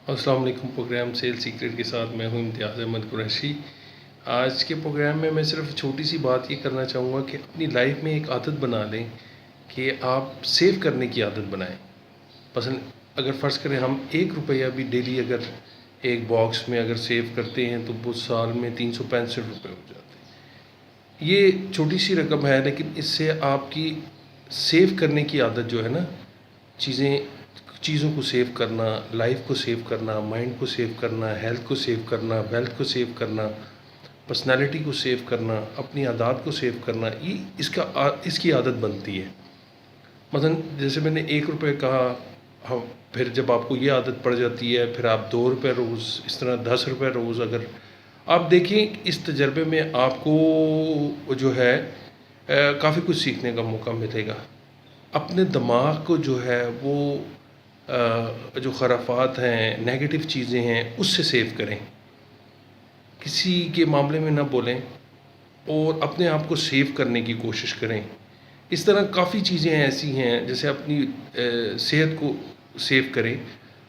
السلام علیکم۔ Programme cell secret کے ساتھ میں ہوں امتیاز احمد قریشی۔ آج کے پروگرام میں صرف چھوٹی سی بات یہ کرنا چاہوں گا کہ اپنی لائف میں ایک عادت بنا لیں کہ آپ سیو کرنے کی عادت بنائیں۔ مثلا اگر فرض کریں ہم ₹1 بھی ڈیلی اگر ایک باکس میں اگر سیو کرتے ہیں تو وہ سال میں ₹365 ہو جاتے ہیں۔ یہ چھوٹی سی رقم ہے، لیکن اس سے آپ کی سیو کرنے کی عادت جو ہے نا، چیزوں کو سیو کرنا، لائف کو سیو کرنا، مائنڈ کو سیو کرنا، ہیلتھ کو سیو کرنا، ویلتھ کو سیو کرنا، پرسنالٹی کو سیو کرنا، اپنی عادات کو سیو کرنا، یہ اس کی عادت بنتی ہے۔ مثلا جیسے میں نے ₹1 کہا، پھر جب آپ کو یہ عادت پڑ جاتی ہے، پھر آپ ₹2 روز، اس طرح ₹10 روز، اگر آپ دیکھیں اس تجربے میں آپ کو جو ہے کافی کچھ سیکھنے کا موقع ملے گا۔ اپنے دماغ کو جو ہے وہ جو خرافات ہیں، نیگیٹو چیزیں ہیں، اس سے سیو کریں، کسی کے معاملے میں نہ بولیں اور اپنے آپ کو سیو کرنے کی کوشش کریں۔ اس طرح کافی چیزیں ایسی ہیں، جیسے اپنی صحت کو سیو کریں،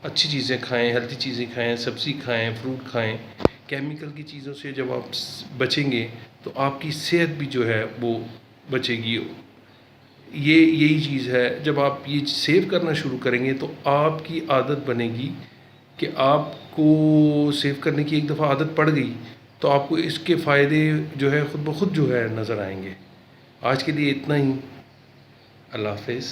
اچھی چیزیں کھائیں، ہیلتھی چیزیں کھائیں، سبزی کھائیں، فروٹ کھائیں۔ کیمیکل کی چیزوں سے جب آپ بچیں گے تو آپ کی صحت بھی جو ہے وہ بچے گی۔ یہی چیز ہے، جب آپ یہ سیو کرنا شروع کریں گے تو آپ کی عادت بنے گی کہ آپ کو سیو کرنے کی ایک دفعہ عادت پڑ گئی تو آپ کو اس کے فائدے جو ہے خود بخود جو ہے نظر آئیں گے۔ آج کے لیے اتنا ہی۔ اللہ حافظ۔